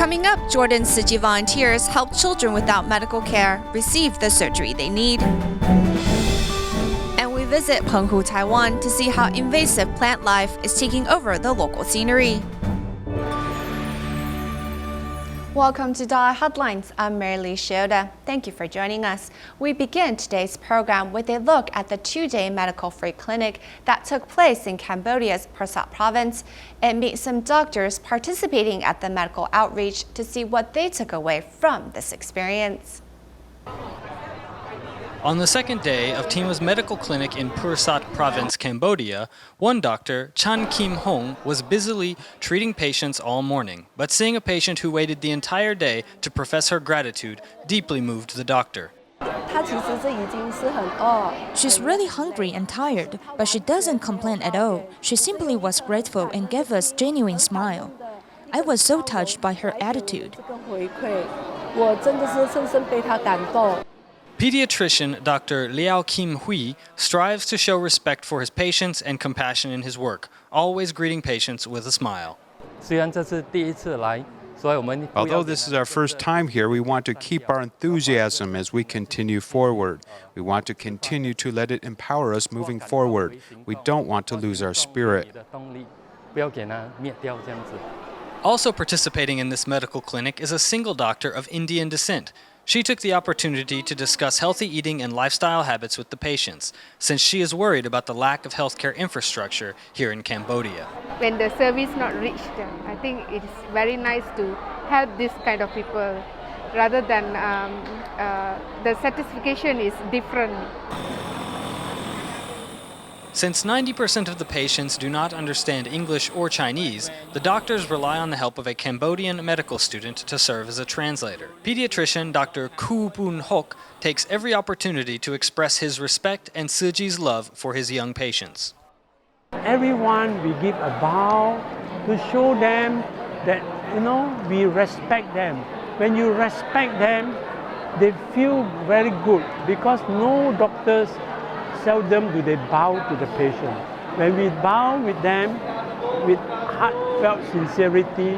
Coming up, Jordan's Tzu Chi volunteers help children without medical care receive the surgery they need. And we visit Penghu, Taiwan to see how invasive plant life is taking over the local scenery. Welcome to DaAi Headlines. I'm Lee-Shioda. Thank you for joining us. We begin today's program with a look at the two-day medical-free clinic that took place in Cambodia's Pursat province and meet some doctors participating at the medical outreach to see what they took away from this experience. On the second day of Tima's medical clinic in Pursat province, Cambodia, one doctor, Chan Kim Hong, was busily treating patients all morning. But seeing a patient who waited the entire day to profess her gratitude deeply moved the doctor. She's really hungry and tired, but she doesn't complain at all. She simply was grateful and gave us a genuine smile. I was so touched by her attitude. Pediatrician Dr. Liao Kim Hui strives to show respect for his patients and compassion in his work, always greeting patients with a smile. Although this is our first time here, we want to keep our enthusiasm as we continue forward. We want to continue to let it empower us moving forward. We don't want to lose our spirit. Also participating in this medical clinic is a single doctor of Indian descent. She took the opportunity to discuss healthy eating and lifestyle habits with the patients, since she is worried about the lack of healthcare infrastructure here in Cambodia. When the service not reached them, I think it is very nice to help this kind of people, rather than the satisfaction is different. Since 90% of the patients do not understand English or Chinese, the doctors rely on the help of a Cambodian medical student to serve as a translator. Pediatrician Dr. Koo Boon Hok takes every opportunity to express his respect and Tzu Chi's love for his young patients. Everyone, we give a bow to show them that, we respect them. When you respect them, they feel very good because no doctors seldom do they bow to the patient. When we bow with them with heartfelt sincerity,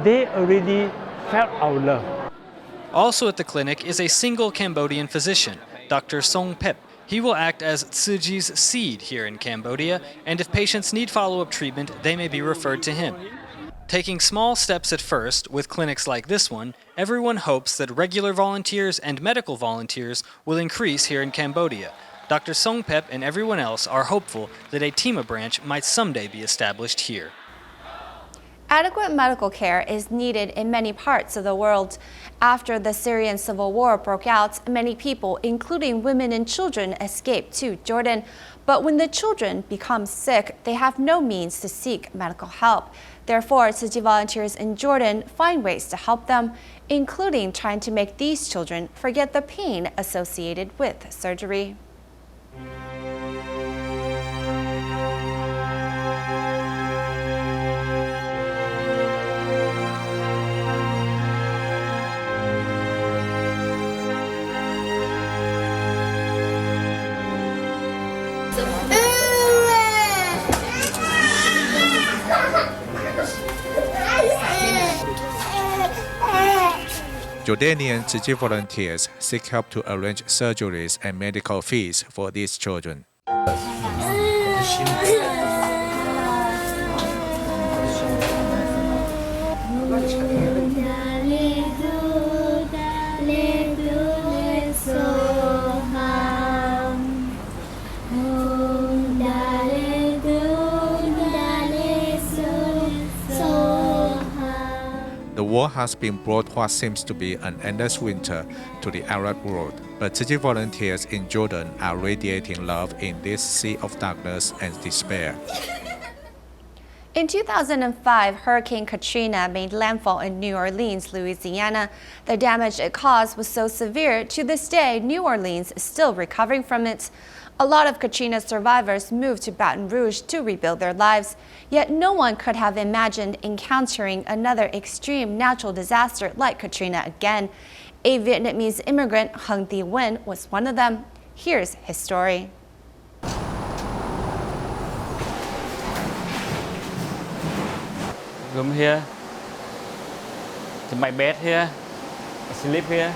they already felt our love. Also at the clinic is a single Cambodian physician, Dr. Song Pep. He will act as Tzu Chi's seed here in Cambodia, and if patients need follow-up treatment, they may be referred to him. Taking small steps at first, with clinics like this one, everyone hopes that regular volunteers and medical volunteers will increase here in Cambodia. Dr. Song Pep and everyone else are hopeful that a Tima branch might someday be established here. Adequate medical care is needed in many parts of the world. After the Syrian civil war broke out, many people, including women and children, escaped to Jordan. But when the children become sick, they have no means to seek medical help. Therefore, Tzu Chi volunteers in Jordan find ways to help them, including trying to make these children forget the pain associated with surgery. Jordanian Tzu Chi volunteers seek help to arrange surgeries and medical fees for these children. The war has been brought what seems to be an endless winter to the Arab world, but Tzu Chi volunteers in Jordan are radiating love in this sea of darkness and despair. In 2005, Hurricane Katrina made landfall in New Orleans, Louisiana. The damage it caused was so severe, to this day, New Orleans is still recovering from it. A lot of Katrina's survivors moved to Baton Rouge to rebuild their lives. Yet no one could have imagined encountering another extreme natural disaster like Katrina again. A Vietnamese immigrant, Hung Thi Nguyen, was one of them. Here's his story. Room here. to my bed here. I sleep here.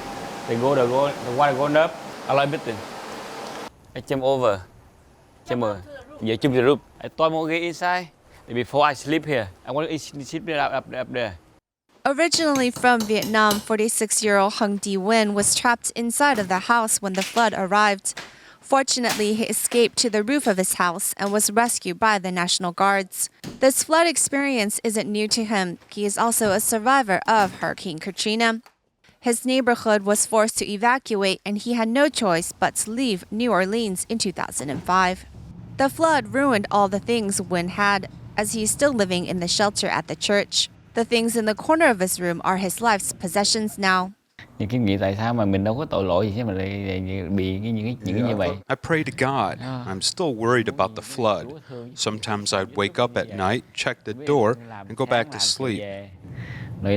The water going up. I like it. I jump over. Yeah, jump the roof. I throw more inside. Before I sleep here, I want to sleep up there. Originally from Vietnam, 46-year-old Hung Di-Wen was trapped inside of the house when the flood arrived. Fortunately, he escaped to the roof of his house and was rescued by the National Guards. This flood experience isn't new to him. He is also a survivor of Hurricane Katrina. His neighborhood was forced to evacuate, and he had no choice but to leave New Orleans in 2005. The flood ruined all the things Wen had, as he is still living in the shelter at the church. The things in the corner of his room are his life's possessions now. I pray to God. I'm still worried about the flood. Sometimes I'd wake up at night, check the door, and go back to sleep. In the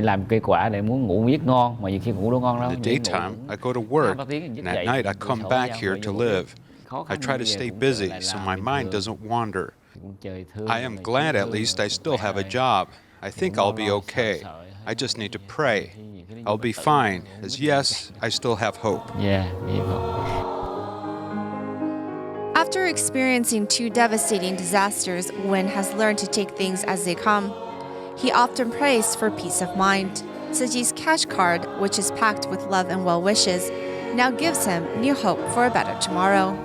daytime, I go to work, and at night I come back here to live. I try to stay busy so my mind doesn't wander. I am glad at least I still have a job. I think I'll be okay. I just need to pray. I'll be fine, as yes, I still have hope. After experiencing two devastating disasters, Wen has learned to take things as they come. He often prays for peace of mind. Tzu Chi's cash card, which is packed with love and well wishes, now gives him new hope for a better tomorrow.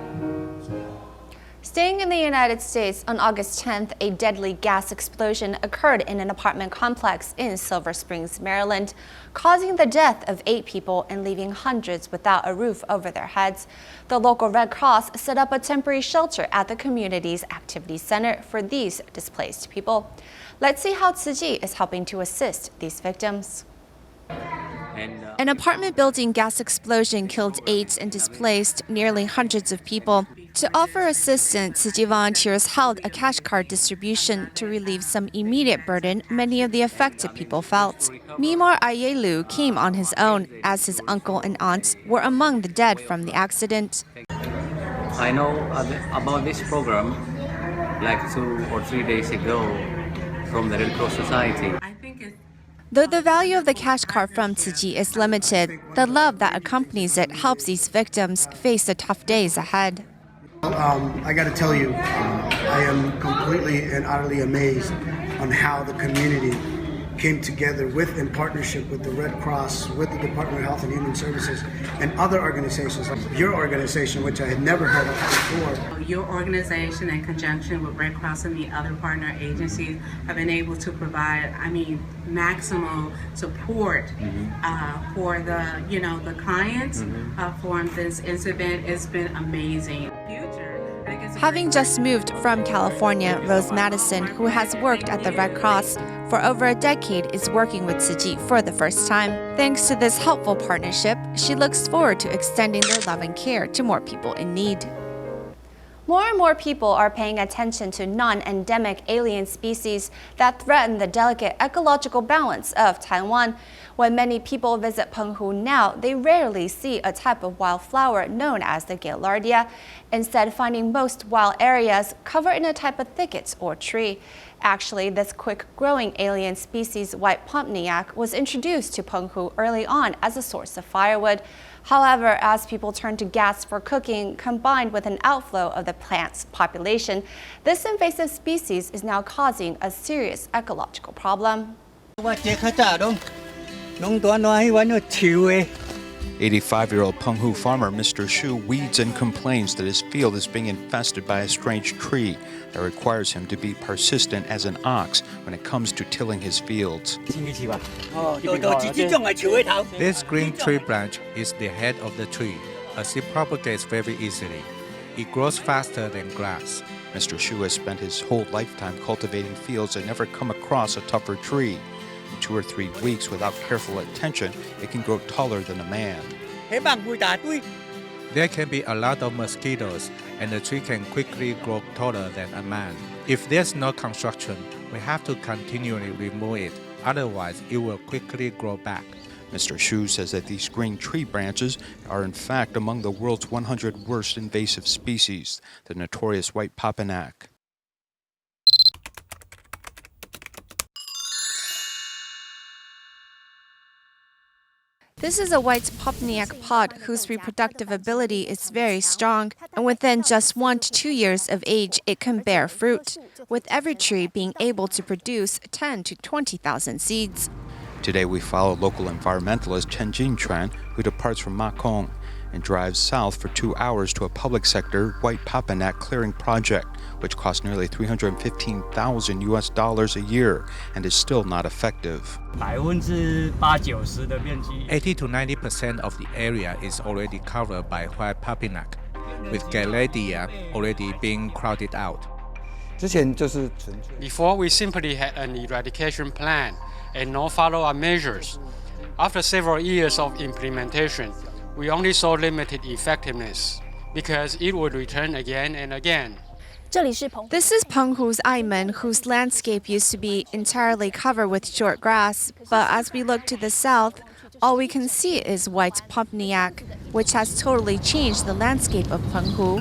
Staying in the United States, on August 10th, a deadly gas explosion occurred in an apartment complex in Silver Springs, Maryland, causing the death of 8 people and leaving hundreds without a roof over their heads. The local Red Cross set up a temporary shelter at the community's activity center for these displaced people. Let's see how Tzu Chi is helping to assist these victims. An apartment building gas explosion killed 8 and displaced nearly hundreds of people. To offer assistance, Tzu Chi volunteers held a cash card distribution to relieve some immediate burden many of the affected people felt. Mimar Ayelu came on his own, as his uncle and aunt were among the dead from the accident. I know about this program like 2 or 3 days ago from the Red Cross Society. Though the value of the cash card from Tzu Chi is limited, the love that accompanies it helps these victims face the tough days ahead. I got to tell you, I am completely and utterly amazed on how the community came together in partnership with the Red Cross, with the Department of Health and Human Services, and other organizations like your organization, which I had never heard of before. Your organization, in conjunction with Red Cross and the other partner agencies, have been able to provide, maximal support for the clients for this incident. It's been amazing. Having just moved from California, Rose Madison, who has worked at the Red Cross for over a decade, is working with Tzu Chi for the first time. Thanks to this helpful partnership, she looks forward to extending their love and care to more people in need. More and more people are paying attention to non-endemic alien species that threaten the delicate ecological balance of Taiwan. When many people visit Penghu now, they rarely see a type of wildflower known as the Gaillardia, instead finding most wild areas covered in a type of thicket or tree. Actually, this quick-growing alien species, white pomniac, was introduced to Penghu early on as a source of firewood. However, as people turn to gas for cooking, combined with an outflow of the plant's population, this invasive species is now causing a serious ecological problem. 85-year-old Penghu farmer Mr. Shu weeds and complains that his field is being infested by a strange tree that requires him to be persistent as an ox when it comes to tilling his fields. This green tree branch is the head of the tree, as it propagates very easily. It grows faster than grass. Mr. Shu has spent his whole lifetime cultivating fields and never come across a tougher tree. In 2 or 3 weeks, without careful attention, it can grow taller than a man. There can be a lot of mosquitoes, and the tree can quickly grow taller than a man. If there's no construction, we have to continually remove it, otherwise it will quickly grow back. Mr. Shu says that these green tree branches are in fact among the world's 100 worst invasive species, the notorious white pomniac. This is a white Popniak pod whose reproductive ability is very strong, and within just 1 to 2 years of age, it can bear fruit, with every tree being able to produce 10 to 20,000 seeds. Today we follow local environmentalist Chen Jingchuan, who departs from Makong and drives south for 2 hours to a public sector white Papanak clearing project, which costs nearly $315,000 a year and is still not effective. 80 to 90% of the area is already covered by white Papanak, with Galladia already being crowded out. Before, we simply had an eradication plan and no follow-up measures. After several years of implementation, we only saw limited effectiveness because it would return again and again. This is Penghu's Aimen, whose landscape used to be entirely covered with short grass, but as we look to the south, all we can see is white Popniak, which has totally changed the landscape of Penghu.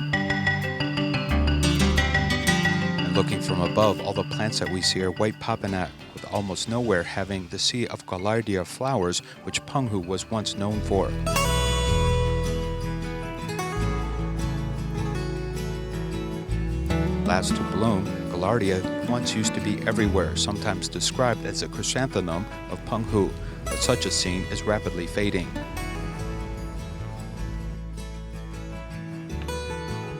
And looking from above, all the plants that we see are white Papanak, with almost nowhere having the sea of Gaillardia flowers, which Penghu was once known for. Last to bloom, Gaillardia once used to be everywhere, sometimes described as a chrysanthemum of Penghu, but such a scene is rapidly fading.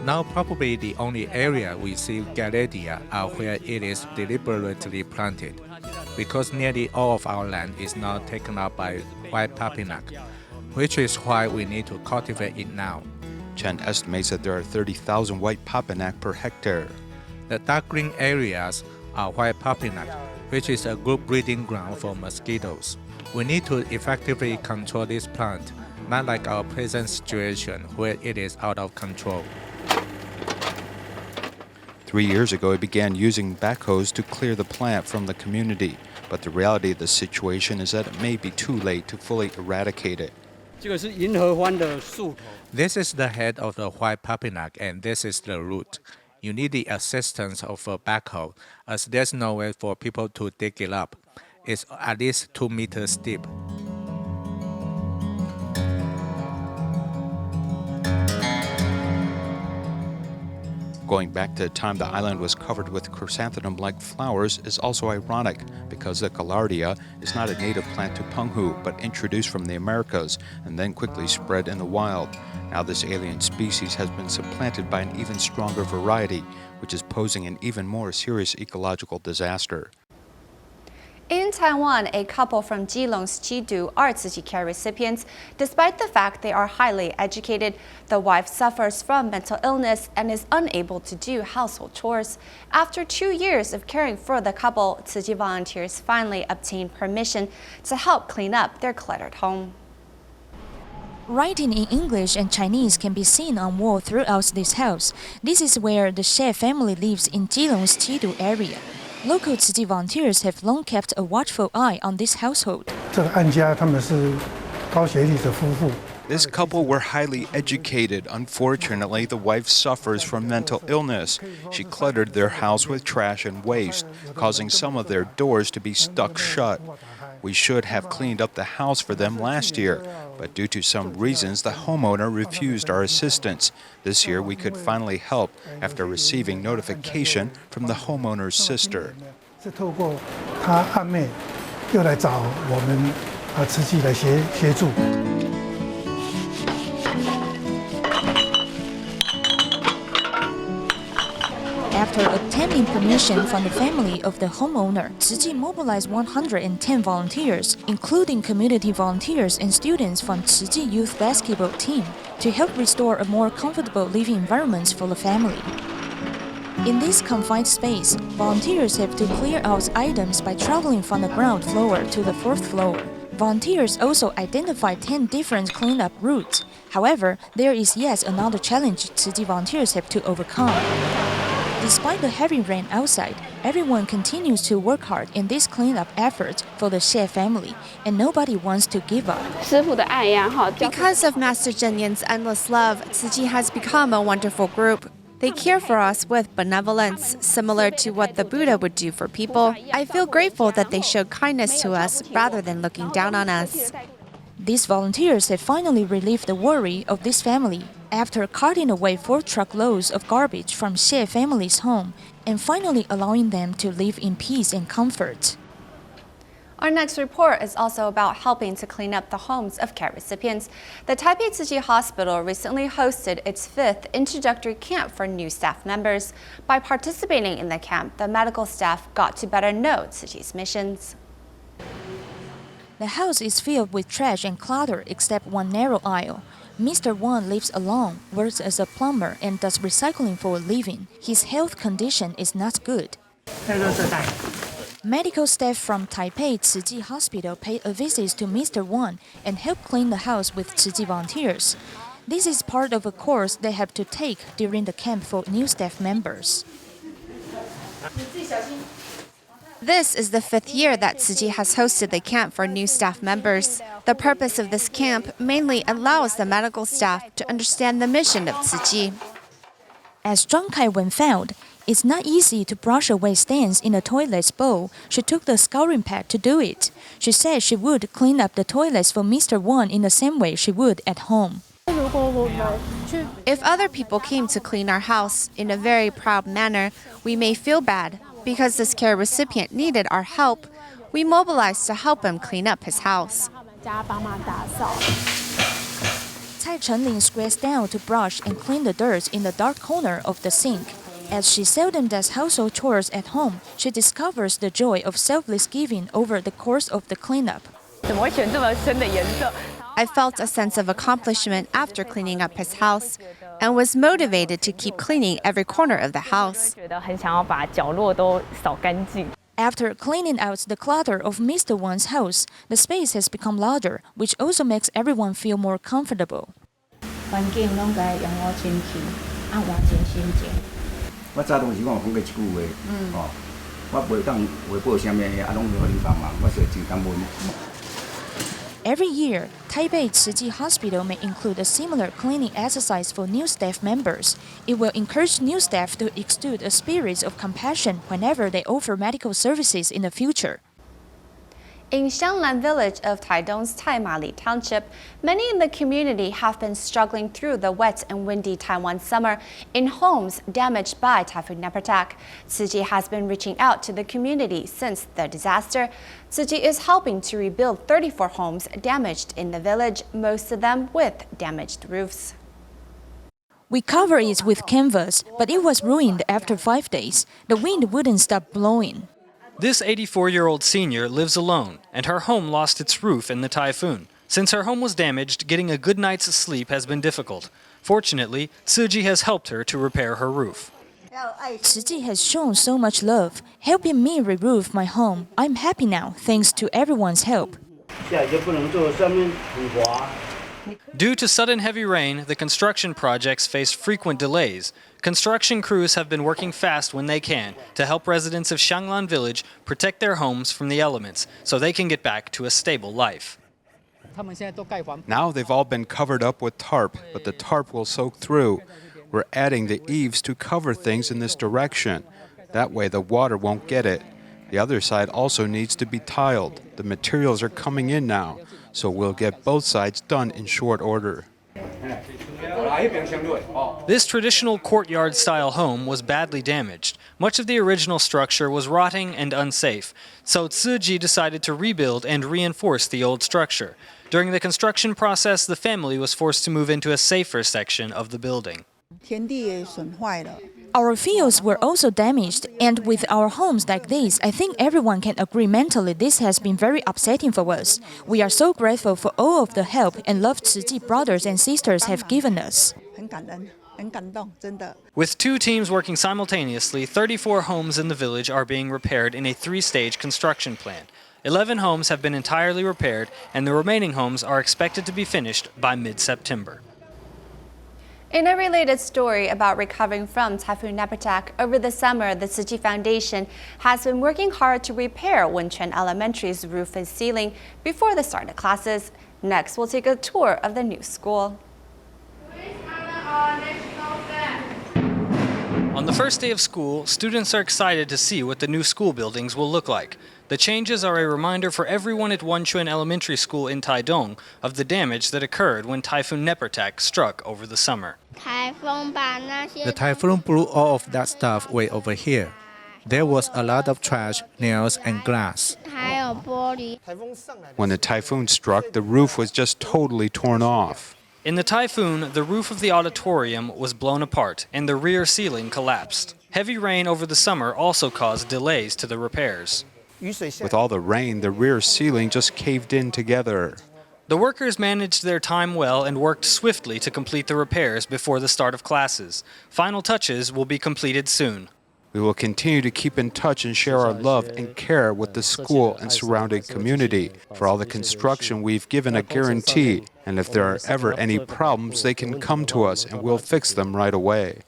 Now probably the only area we see Gaillardia are where it is deliberately planted, because nearly all of our land is now taken up by white Papanak, which is why we need to cultivate it now. Chen estimates that there are 30,000 white Papanak per hectare. The dark green areas are white Papanak, which is a good breeding ground for mosquitoes. We need to effectively control this plant, not like our present situation where it is out of control. 3 years ago, it began using backhoes to clear the plant from the community, but the reality of the situation is that it may be too late to fully eradicate it. This is the head of the white Papanak, and this is the root. You need the assistance of a backhoe, as there's no way for people to dig it up. It's at least 2 meters deep. Going back to the time the island was covered with chrysanthemum-like flowers is also ironic, because the Gaillardia is not a native plant to Penghu, but introduced from the Americas and then quickly spread in the wild. Now this alien species has been supplanted by an even stronger variety, which is posing an even more serious ecological disaster. In Taiwan, a couple from Keelung's Chidu are Tzu Chi care recipients. Despite the fact they are highly educated, the wife suffers from mental illness and is unable to do household chores. After 2 years of caring for the couple, Tzu Chi volunteers finally obtained permission to help clean up their cluttered home. Writing in English and Chinese can be seen on wall throughout this house. This is where the Xie family lives in Keelung's Chidu area. Local Tzu Chi volunteers have long kept a watchful eye on this household. This couple were highly educated. Unfortunately, the wife suffers from mental illness. She cluttered their house with trash and waste, causing some of their doors to be stuck shut. We should have cleaned up the house for them last year, but due to some reasons, the homeowner refused our assistance. This year, we could finally help after receiving notification from the homeowner's sister. After obtaining permission from the family of the homeowner, Tzu Chi mobilized 110 volunteers, including community volunteers and students from Tzu Chi Youth Basketball Team, to help restore a more comfortable living environment for the family. In this confined space, volunteers have to clear out items by traveling from the ground floor to the 4th floor. Volunteers also identified 10 different cleanup routes. However, there is yet another challenge Tzu Chi volunteers have to overcome. Despite the heavy rain outside, everyone continues to work hard in this cleanup effort for the Xie family, and nobody wants to give up. Because of Master Zhen Yan's endless love, Tzu Chi has become a wonderful group. They care for us with benevolence, similar to what the Buddha would do for people. I feel grateful that they showed kindness to us rather than looking down on us. These volunteers have finally relieved the worry of this family after carting away 4 truckloads of garbage from Xie family's home and finally allowing them to live in peace and comfort. Our next report is also about helping to clean up the homes of care recipients. The Taipei Tzu Chi Hospital recently hosted its 5th introductory camp for new staff members. By participating in the camp, the medical staff got to better know Tzu Chi's missions. The house is filled with trash and clutter except one narrow aisle. Mr. Wang lives alone, works as a plumber, and does recycling for a living. His health condition is not good. Medical staff from Taipei Tzu Chi Hospital paid a visit to Mr. Wang and helped clean the house with Tzu Chi volunteers. This is part of a course they have to take during the camp for new staff members. This is the 5th year that Tzu Chi has hosted the camp for new staff members. The purpose of this camp mainly allows the medical staff to understand the mission of Tzu Chi. As Zhang Kai-wen found, it's not easy to brush away stains in a toilet's bowl. She took the scouring pad to do it. She said she would clean up the toilets for Mr. Wang in the same way she would at home. If other people came to clean our house in a very proud manner, we may feel bad. Because this care recipient needed our help, we mobilized to help him clean up his house. Cai Chenling squares down to brush and clean the dirt in the dark corner of the sink. As she seldom does household chores at home, she discovers the joy of selfless giving over the course of the cleanup. I felt a sense of accomplishment after cleaning up his house and was motivated to keep cleaning every corner of the house. After cleaning out the clutter of Mr. Wang's house, the space has become larger, which also makes everyone feel more comfortable. Every year, Taipei Tzu Chi Hospital may include a similar cleaning exercise for new staff members. It will encourage new staff to exude a spirit of compassion whenever they offer medical services in the future. In香兰village of Taidong's Taimali Township, many in the community have been struggling through the wet and windy Taiwan summer in homes damaged by Typhoon Nepartak. Tzu Chi has been reaching out to the community since the disaster. Tzu Chi is helping to rebuild 34 homes damaged in the village, most of them with damaged roofs. We cover it with canvas, but it was ruined after 5 days. The wind wouldn't stop blowing. This 84-year-old senior lives alone, and her home lost its roof in the typhoon. Since her home was damaged, getting a good night's sleep has been difficult. Fortunately, Tzu Chi has helped her to repair her roof. Tzu Chi has shown so much love, helping me re-roof my home. I'm happy now, thanks to everyone's help. Due to sudden heavy rain, the construction projects faced frequent delays. Construction crews have been working fast when they can to help residents of Xianglan Village protect their homes from the elements so they can get back to a stable life. Now they've all been covered up with tarp, but the tarp will soak through. We're adding the eaves to cover things in this direction. That way the water won't get it. The other side also needs to be tiled. The materials are coming in now, so we'll get both sides done in short order. This traditional courtyard-style home was badly damaged. Much of the original structure was rotting and unsafe, so Tzu Chi decided to rebuild and reinforce the old structure. During the construction process, the family was forced to move into a safer section of the building. Our fields were also damaged, and with our homes like this, I think everyone can agree mentally this has been very upsetting for us. We are so grateful for all of the help and love Tzu Chi brothers and sisters have given us. With 2 teams working simultaneously, 34 homes in the village are being repaired in a 3-stage construction plan. 11 homes have been entirely repaired, and the remaining homes are expected to be finished by mid-September. In a related story about recovering from Typhoon Nepartak, over the summer, the Tzu Chi Foundation has been working hard to repair Wenquan Elementary's roof and ceiling before the start of classes. Next, we'll take a tour of the new school. On the first day of school, students are excited to see what the new school buildings will look like. The changes are a reminder for everyone at Wenchuan Elementary School in Taidong of the damage that occurred when Typhoon Nepertak struck over the summer. The typhoon blew all of that stuff way over here. There was a lot of trash, nails, and glass. When the typhoon struck, the roof was just totally torn off. In the typhoon, the roof of the auditorium was blown apart and the rear ceiling collapsed. Heavy rain over the summer also caused delays to the repairs. With all the rain, the rear ceiling just caved in together. The workers managed their time well and worked swiftly to complete the repairs before the start of classes. Final touches will be completed soon. We will continue to keep in touch and share our love and care with the school and surrounding community. For all the construction, we've given a guarantee, and if there are ever any problems, they can come to us and we'll fix them right away.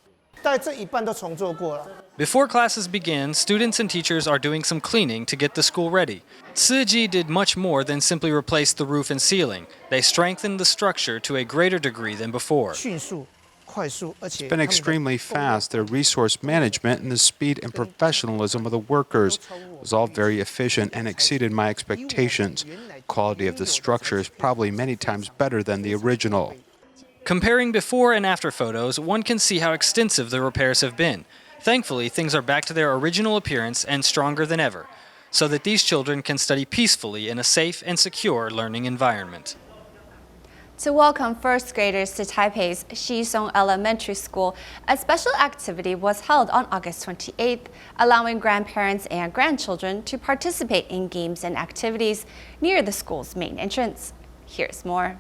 Before classes begin, students and teachers are doing some cleaning to get the school ready. Tzu Chi did much more than simply replace the roof and ceiling. They strengthened the structure to a greater degree than before. It's been extremely fast. Their resource management and the speed and professionalism of the workers was all very efficient and exceeded my expectations. The quality of the structure is probably many times better than the original. Comparing before and after photos, one can see how extensive the repairs have been. Thankfully, things are back to their original appearance and stronger than ever, so that these children can study peacefully in a safe and secure learning environment. To welcome first graders to Taipei's Xisong Elementary School, a special activity was held on August 28th, allowing grandparents and grandchildren to participate in games and activities near the school's main entrance. Here's more.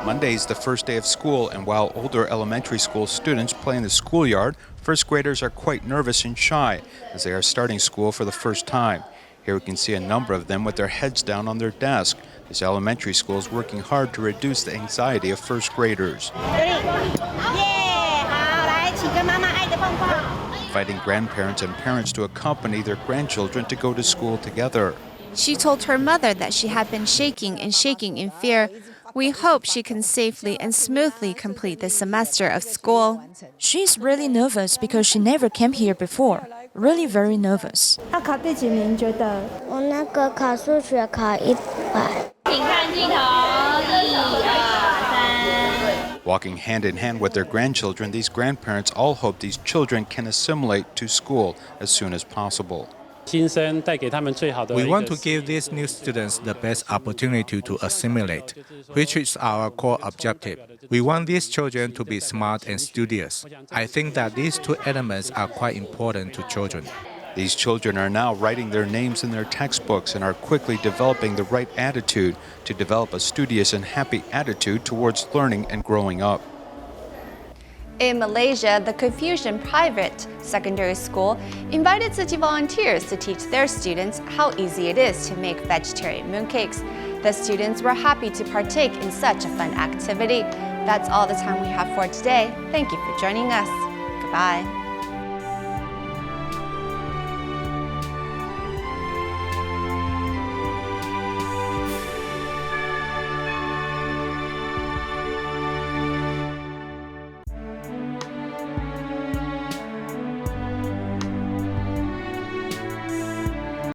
Monday is the first day of school, and while older elementary school students play in the schoolyard, first graders are quite nervous and shy as they are starting school for the first time. Here we can see a number of them with their heads down on their desk. This elementary school is working hard to reduce the anxiety of first graders. Inviting grandparents and parents to accompany their grandchildren to go to school together. She told her mother that she had been shaking and shaking in fear. We hope she can safely and smoothly complete the semester of school. She's really nervous because she never came here before. Really very nervous. Walking hand in hand with their grandchildren, these grandparents all hope these children can assimilate to school as soon as possible. We want to give these new students the best opportunity to assimilate, which is our core objective. We want these children to be smart and studious. I think that these two elements are quite important to children. These children are now writing their names in their textbooks and are quickly developing the right attitude to develop a studious and happy attitude towards learning and growing up. In Malaysia, the Confucian Private Secondary School invited Tzu Chi volunteers to teach their students how easy it is to make vegetarian mooncakes. The students were happy to partake in such a fun activity. That's all the time we have for today. Thank you for joining us. Goodbye.